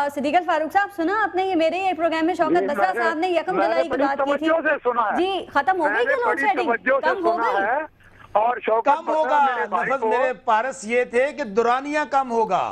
صدیق الفاروق صاحب سنا آپ نے یہ میرے پروگرام میں شوکت بسرا صاحب نے یکم جولائی کی بات کی تھی جی ختم ہو گئی کیا لوڈ شیڈنگ کم ہو گئی اور کم ہوگا لفظ میرے پارس یہ تھے کہ دورانیہ کم ہوگا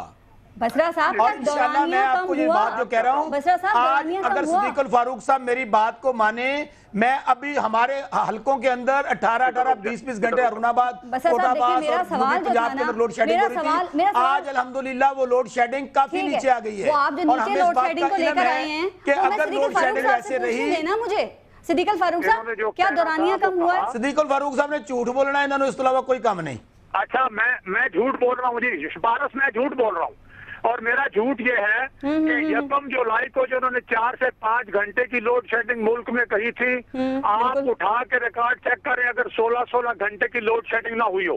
بسرا صاحب اور انشاءاللہ میں آپ کو یہ بات جو کہہ رہا ہوں آج اگر صدیق الفاروق صاحب میری بات کو مانے میں ابھی ہمارے حلقوں کے اندر 18-20 گھنٹے ارون آباد کوٹ آباد اور پنجاب کے اندر لوڈ شیڈنگ ہو رہی تھی آج الحمدللہ وہ لوڈ شیڈنگ کافی نیچے آ گئی ہے اور ہمیں اس بات کا علم ہے کہ اگر لوڈ شیڈنگ ایسے رہی صدیق الفاروق صاحب کیا دورانیہ کم ہوا ہے؟ صدیق الفاروق صاحب نے جھوٹ بولنا ہے انہوں نے اس کے علاوہ کوئی کام نہیں اچھا میں جھوٹ بول رہا ہوں جی پارس میں جھوٹ بول رہا ہوں اور میرا جھوٹ یہ ہے کہ یکم جولائی کو جو انہوں نے 4 سے 5 گھنٹے کی لوڈ شیڈنگ ملک میں کہی تھی آپ اٹھا کے ریکارڈ چیک کریں اگر 16 گھنٹے کی لوڈ شیڈنگ نہ ہوئی ہو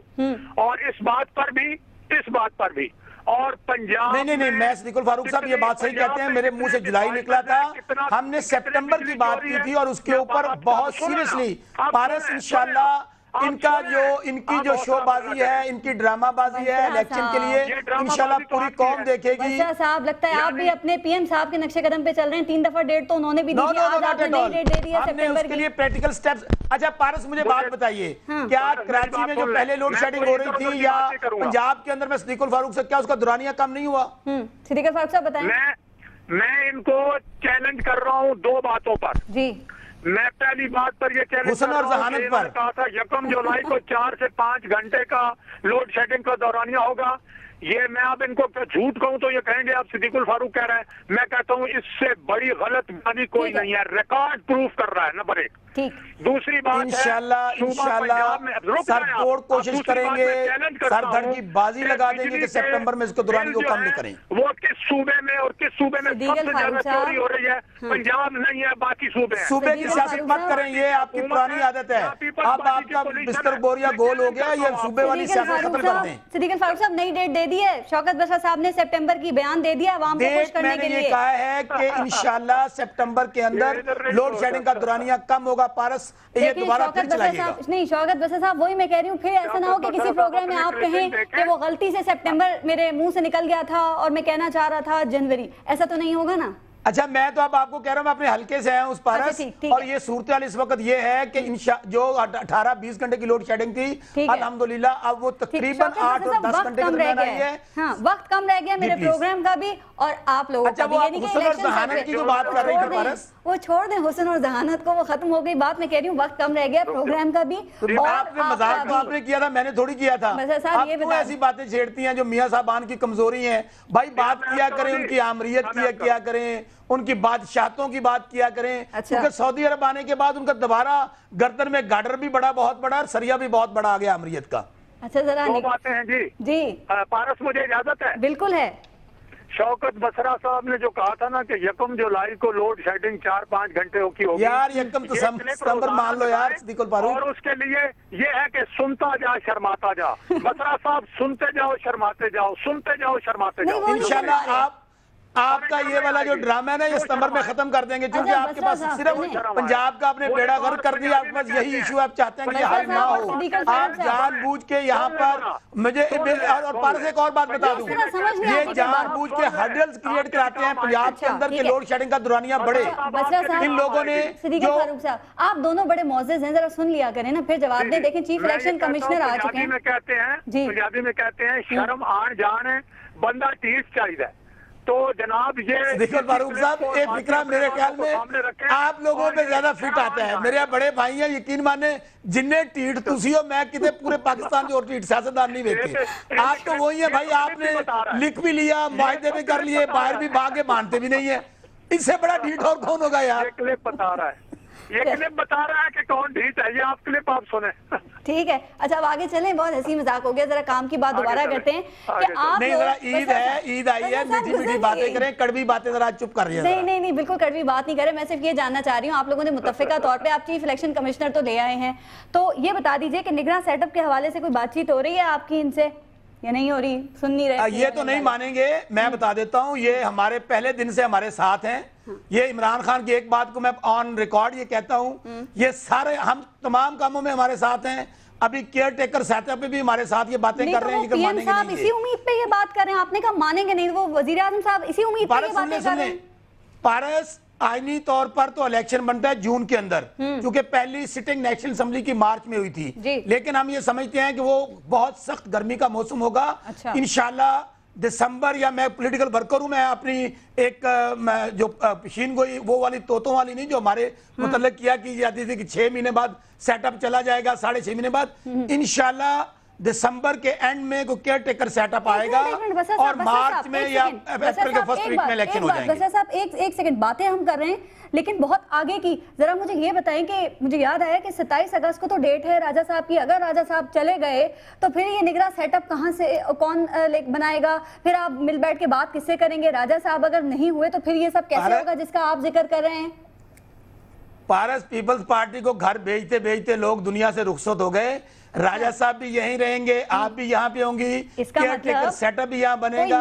اور اس بات پر بھی اور پنجاب نہیں میں صدیق الفاروق صاحب یہ بات صحیح کہتے ہیں میرے منہ سے جولائی نکلا تھا ہم نے سپٹمبر کی بات کی تھی اور اس کے اوپر بہت سیریسلی پارس انشاءاللہ ان کی جو شو بازی ہے ان کی ڈرامہ بازی ہے الیکشن کے لیے انشاءاللہ پوری قوم دیکھے گی بسرا صاحب لگتا ہے آپ بھی اپنے پی ایم صاحب کے نقش قدم پہ چل رہے ہیں 3 دفعہ ڈیٹ تو انہوں نے بھی دی تھی آج آپ نے نئی ڈیٹ دے دی ہے ہم نے اس کے لیے پریکٹیکل سٹیپس اچھا پارس مجھے بات بتائیے کیا کراچی میں جو پہلے لوڈ شیڈنگ ہو رہی تھی یا پنجاب کے اندر میں صدیق الفاروق سے کیا اس کا دورانیہ کم نہیں ہوا صدیق الفاروق صاحب بتائیں میں ان کو چیلنج کر رہا ہوں 2 باتوں پر جی میں پہلی بات پر یہ چیلنج حسن اور ذہانت پر کہا تھا یکم جولائی کو 4 سے 5 گھنٹے کا لوڈ شیڈنگ کا دورانیہ ہوگا یہ میں اب ان کو جھوٹ کہوں تو یہ کہیں گے آپ صدیق الفاروق کہہ رہے ہیں میں کہتا ہوں اس سے بڑی غلط بیانی کوئی نہیں ہے ریکارڈ پروف کر رہا ہے نمبر 1 دوسری بات انشاءاللہ سر توڑ کوشش کریں گے سر دھڑ کی بازی لگا دیں گے کہ سپٹمبر میں اس کو دورانی کو کم نہیں کریں وہ کس صوبے میں اور کس صوبے میں سب سے زیادہ چوری ہو رہی ہے پنجاب نہیں ہے باقی صوبے ہیں صوبے کی سیاست مت کریں یہ آپ کی پرانی عادت ہے اب آپ کا بستر بوریا گول ہو گیا یہ صوبے والی سیاست ختم کر دیں صدیق الفاروق صاحب نئی ڈیٹ دے دی ہے شوکت بسرا صاحب نے سپٹمبر کی بیان دے دیا عوام کو خوش کرنے کے لیے میں نے یہ کہا ہے کہ انشاءاللہ سپٹمبر کے اندر لوڈ شیڈنگ کا دورانیہ کم ہوگا پارس یہ دوبارہ پھر چلائیے گا نہیں شوکت بسرا صاحب وہی میں کہہ رہی ہوں پھر ایسا نہ ہو کہ کسی پروگرام میں آپ کہیں کہ وہ غلطی سے سپٹمبر میرے منہ سے نکل گیا تھا اور میں کہنا چاہ رہا تھا جنوری ایسا تو نہیں ہوگا نا اچھا میں تو اب آپ کو کہہ رہا ہوں میں اپنے حلقے سے آیا ہوں اس پارس اور یہ صورتحال اس وقت یہ ہے کہ جو 18-20 گھنٹے کی لوڈ شیڈنگ تھی الحمدللہ اب وہ تقریباً 8 اور 10 گھنٹے کے درمیان آئی ہے ہاں وقت کم رہ گیا میرے پروگرام کا بھی اور آپ لوگوں کا بھی اچھا وہ حسن اور ذہانت کی جو بات کر رہی تھی پارس وہ چھوڑ دیں حسن اور ذہانت کو وہ ختم ہو گئی بات میں کہہ رہی ہوں وقت کم رہ گیا پروگرام کا بھی آپ نے مذاق تو آپ نے کیا تھا میں نے تھوڑی کیا تھا آپ کیوں ایسی باتیں چھیڑتی ہیں جو میاں صاحبان کی کمزوری ہیں بھائی بات کیا کریں ان کی آمریت کیا کریں ان کی بادشاہتوں کی بات کیا کریں کیونکہ سعودی عرب آنے کے بعد ان کا دوبارہ گردن میں گاڈر بھی بڑا بہت بڑا اور سریا بھی بہت بڑا آ گیا امریت کا اچھا ذرا 2 باتیں ہیں جی پارس مجھے اجازت ہے بالکل ہے شوکت بسرا صاحب نے جو کہا تھا نا کہ یکم جولائی کو لوڈ شیڈنگ 4-5 گھنٹے کی ہوگی یار یکم تو ستمبر مان لو یار صدیق الفاروق اور اس کے لیے یہ ہے کہ سنتا جا شرماتا جا بسرا صاحب سنتے جاؤ شرماتے جاؤ سنتے جاؤ شرماتے جاؤ انشاءاللہ آپ کا یہ والا جو ڈرامہ ہے نا یہ ستمبر میں ختم کر دیں گے کیونکہ آپ کے پاس صرف پنجاب کا آپ نے بیڑا غرق کر دیا آپ کے پاس یہی ایشو آپ چاہتے ہیں کہ یہ حل نہ ہو آپ جان بوجھ کے یہاں پر مجھے اور پارس ایک اور بات بتا دوں یہ جان بوجھ کے ہرڈلز کریٹ کراتے ہیں پنجاب کے اندر کہ لوڈ شیڈنگ کا دورانیہ بڑھے ان لوگوں نے جو آپ دونوں بڑے معزز ہیں ذرا سن لیا کریں نا پھر جواب دیں دیکھیں چیف الیکشن کمشنر آ چکے ہیں پنجابی میں کہتے ہیں شرم آن جان ہے بندہ ٹیٹ چاہیے تو جناب یہ صدیق الفاروق صاحب ایک فکرہ میرے خیال میں آپ لوگوں پہ زیادہ فٹ آتا ہے میرے بڑے بھائی ہیں یقین مانے جنہیں ٹیٹ تسی ہو میں کتے پورے پاکستان جو ٹیٹ سیاستدان نہیں بیٹھے آپ تو وہی ہیں بھائی آپ نے لکھ بھی لیا معاہدے بھی کر لیے باہر بھی بھاگے مانتے بھی نہیں ہیں اس سے بڑا ٹیٹ اور کون ہوگا یار یہ کلپ بتا رہا ہے کہ کون ڈھیٹ ہے یہ آپ کلپ آپ سنیں ٹھیک ہے اچھا اب آگے چلیں بہت ہنسی مذاق ہو گیا ذرا کام کی بات دوبارہ کرتے ہیں کہ آپ نہیں ذرا عید ہے عید آئی ہے میٹھی میٹھی باتیں کریں کڑوی باتیں ذرا چپ کر رہی ہیں نہیں بالکل کڑوی بات نہیں کرے میں صرف یہ جاننا چاہ رہی ہوں آپ لوگوں نے متفقہ طور پہ آپ چیف الیکشن کمشنر تو لے آئے ہیں تو یہ بتا دیجئے کہ نگراں سیٹ اپ کے حوالے سے کوئی بات چیت ہو رہی ہے آپ کی ان سے یا نہیں ہو رہی سن نہیں رہے یہ تو نہیں مانیں گے میں بتا دیتا ہوں یہ ہمارے پہلے دن سے ہمارے ساتھ ہیں یہ عمران خان کی ایک بات کو میں آن ریکارڈ یہ کہتا ہوں یہ سارے ہم تمام کاموں میں ہمارے ساتھ ہیں अभी केयर टेकर सेटअप पे भी हमारे साथ ये बातें कर रहे हैं, तो पीएम साहब इसी उम्मीद पे ये बात कर रहे हैं, आपने कहा मानेंगे नहीं, वो वजीर आजम साहब इसी उम्मीद पे ये बातें कर रहे हैं। पारस, आईनी तौर पर तो इलेक्शन बनता है जून के अंदर, क्योंकि पहली सिटिंग नेशनल असेंबली की मार्च में हुई थी, लेकिन हम ये समझते हैं कि वो बहुत सख्त गर्मी का मौसम होगा। अच्छा। इंशाल्लाह दिसंबर, या मैं पॉलिटिकल वर्कर हूं, मैं अपनी एक जो पशीन गोई वो वाली तोतों वाली नहीं, जो हमारे मुतल्लिक किया की जाती थी कि 6 महीने बाद सेटअप चला जाएगा, 6.5 महीने बाद, इंशाल्लाह दिसंबर के एंड में को केयर टेकर सेटअप आएगा और मार्च में या अप्रैल के फर्स्ट वीक में इलेक्शन हो जाएंगे। बसर साहब एक सेकंड, बातें हम कर रहे हैं लेकिन बहुत आगे की, जरा मुझे ये बताएं कि मुझे याद आया कि 27 अगस्त को तो डेट है राजा साहब की, अगर राजा साहब चले गए तो फिर ये निगरां सेटअप कहां से कौन बनाएगा, फिर आप मिल बैठ के बात किससे करेंगे, राजा साहब अगर नहीं हुए तो फिर ये सब कैसे होगा जिसका आप जिक्र कर रहे हैं। पारस, पीपल्स पार्टी को घर भेजते भेजते लोग दुनिया से रुखसत हो गए, राजा साहब भी यहीं रहेंगे, आप भी यहाँ पे होंगी, इसका मतलब सेटअप भी यहाँ बनेगा।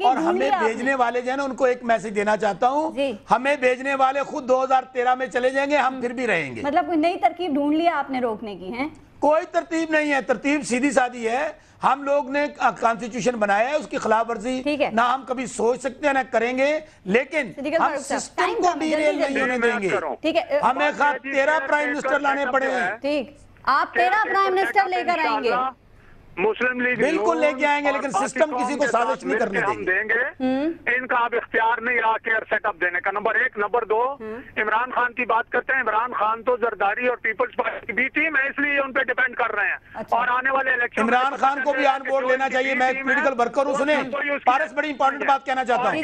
और हमें भेजने वाले जो है ना, उनको एक मैसेज देना चाहता हूँ, हमें भेजने वाले खुद 2013 में चले जाएंगे, हम फिर भी रहेंगे। मतलब कोई नई तरकीब ढूंढ लिया आपने रोकने की है? कोई तरतीब नहीं है, तरतीब सीधी सादी है। हम लोग ने कॉन्स्टिट्यूशन बनाया है, उसकी खिलाफ वर्जी ना हम कभी सोच सकते हैं ना करेंगे, लेकिन हम सिस्टम को डीरेल नहीं होने देंगे। ठीक है, हमें 13 प्राइम मिनिस्टर लाने पड़े हैं। ठीक, आप 13 प्राइम मिनिस्टर लेकर आएंगे? मुस्लिम लीग बिल्कुल लेके आएंगे, लेकिन सिस्टम किसी को साजिश नहीं करने हम देंगे। इनका अब इख्तियार नहीं आ केयर सेटअप देने का, नंबर 1। नंबर 2, इमरान खान की बात करते हैं। इमरान खान तो जरदारी और पीपल्स पार्टी की बी टीम है, इसलिए उन पे डिपेंड कर रहे हैं। अच्छा। और आने वाले इलेक्शन इमरान खान को भी ऑन बोर्ड लेना चाहिए। मैं पॉलिटिकल वर्कर हूँ, सुने पारस, बड़ी इंपॉर्टेंट बात कहना चाहता हूँ।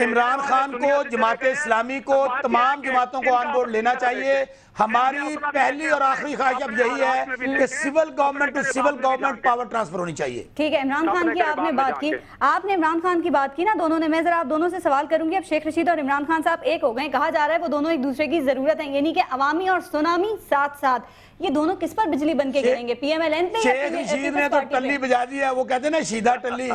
इमरान खान को, जमात इस्लामी को, तमाम जमातों को ऑन बोर्ड लेना चाहिए। हमारी पहली और आखिरी ख्वाहिश अब यही है कि civil government to civil government power transfer होनी चाहिए। ठीक है, इमरान खान की आपने बात की, आपने इमरान खान की बात की ना दोनों ने, मैं जरा आप दोनों से सवाल करूंगी। अब शेख रशीद और इमरान खान साहब एक हो गए, कहा जा रहा है वो दोनों एक दूसरे की जरूरत है, यानी कि अवामी और सुनामी साथ साथ, ये दोनों किस पर बिजली बन के गिरेंगे? पीएमएलएन पे? शेख रशीद ने तो टल्ली बजा दी है, वो कहते हैं ना सीधा टल्ली,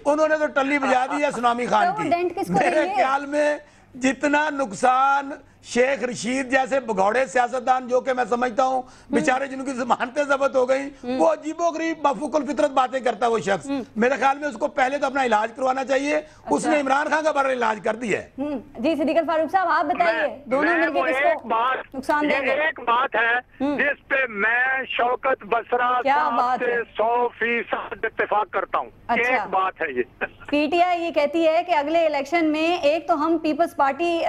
उन्होंने तो टल्ली बजा दी है सुनामी खान की। मेरे ख्याल में जितना नुकसान शेख रशीद जैसे भगौड़े सियासतदान, जो कि मैं समझता हूँ बेचारे जिनकी जमानतें जब्त हो गई, वो अजीबोगरीब मफूकुल फितरत बातें करता है वो शख्स, मेरे ख्याल में उसको पहले तो अपना इलाज करवाना चाहिए। उसने इमरान खान का बड़ा इलाज कर दिया है। जी सिद्दीक फारूक साहब, आप बताइए, दोनों मिलकर किसको नुकसान देंगे? एक बात है जिस पे मैं शौकत बसरा साहब से 100% इत्तेफाक करता हूँ। एक बात है, ये पीटीआई ये कहती है कि अगले इलेक्शन में एक तो हम पीपल्स पार्टी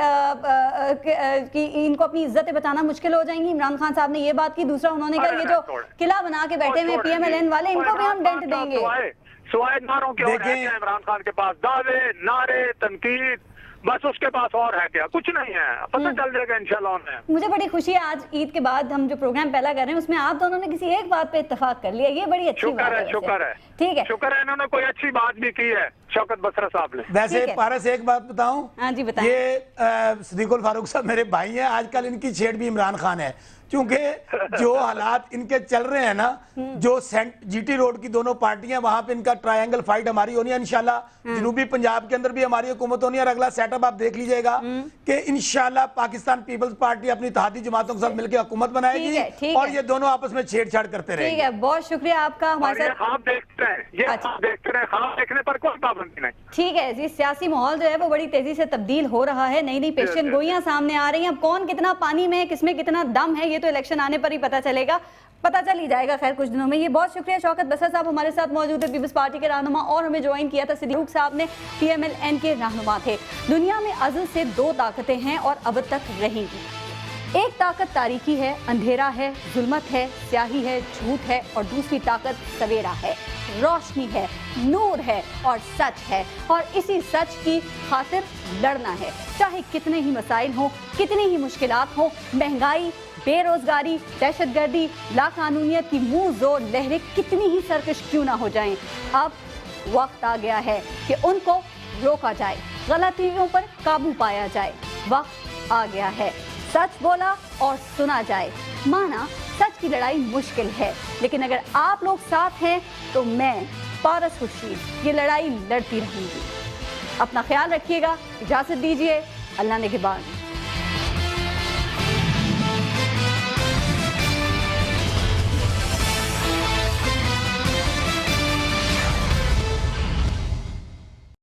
कि इनको अपनी इज्जतें बचाना मुश्किल हो जाएंगी, इमरान खान साहब ने ये बात की। दूसरा उन्होंने कहा ये जो किला बना के बैठे हुए पीएमएलएन वाले, इनको भी हम डेंट देंगे। सुवाए नारों के और है इमरान खान के पास दावे, नारे, तनकीद, बस उसके पास और है क्या? कुछ नहीं है, पता चल जाएगा इंशाल्लाह उन्हें। मुझे बड़ी खुशी है आज ईद के बाद हम जो प्रोग्राम पहला कर रहे हैं उसमें आप दोनों ने किसी एक बात पे इत्तेफाक कर लिया, ये बड़ी अच्छी बात है। शुक्र है, ठीक है, शुक्र है, इन्होंने कोई अच्छी बात भी की है शौकत बसरा साहब ने। वैसे पारस एक बात बताऊं, हाँ जी बताएं। ये सिद्दीकुल फारूक साहब मेरे भाई हैं, आजकल इनकी छेड़ भी इमरान खान है, क्योंकि जो हालात इनके चल रहे हैं ना, जो जीटी रोड की दोनों पार्टियां, वहां पे इनका ट्रायंगल फाइट हमारी होनी है इंशाल्लाह। जनूबी पंजाब के अंदर भी हमारी हुकूमत होनी है, और अगला सेटअप आप देख लीजिएगा कि इंशाल्लाह पाकिस्तान पीपल्स पार्टी अपनी इत्तेहादी जमातों के साथ मिलकर हुकूमत बनाएगी और ये दोनों आपस में छेड़छाड़ करते रहेंगे। ठीक है, बहुत शुक्रिया आपका हमारे साथ। आप देखते हैं, ये आप देखते रहे, ख्वाब देखने पर कोई पाबंदी नहीं। ठीक है जी, सियासी माहौल जो है वो बड़ी तेजी से तब्दील हो रहा है, नई नई पेशन गोइयां सामने आ रही हैं। अब कौन कितना पानी में है, किसमें कितना दम है, ये तो इलेक्शन आने पर ही पता चलेगा, पता चल ही जाएगा खैर कुछ दिनों में। ये बहुत शुक्रिया शौकत बसर साहब हमारे साथ मौजूद है, पीपल्स पार्टी के रहनुमा, और हमें ज्वाइन किया था सिद्दीक साहब ने, पीएमएलएन के रहनुमा थे। दुनिया में अज़ल से 2 ताकतें हैं और अब तक रहेंगी। एक ताकत तारीकी है, अंधेरा है, जुल्मत है, स्याही है, झूठ है, और दूसरी ताकत सवेरा है, रोशनी है, नूर है और सच है। और इसी सच की खातिर लड़ना है, चाहे कितने ही मसाइल हों, कितनी ही मुश्किलात हों, महंगाई, बेरोजगारी, दहशतगर्दी, लाकानूनियत की मुंह जोर लहरें कितनी ही सरकश क्यों ना हो जाएं। अब वक्त आ गया है कि उनको रोका जाए, गलतियों पर काबू पाया जाए। वक्त आ गया है, सच बोला और सुना जाए। माना सच की लड़ाई मुश्किल है, लेकिन अगर आप लोग साथ हैं तो मैं पारस खुर्शीद ये लड़ाई लड़ती रहूंगी। अपना ख्याल रखिएगा, इजाजत दीजिए, अल्लाह ने के बाद।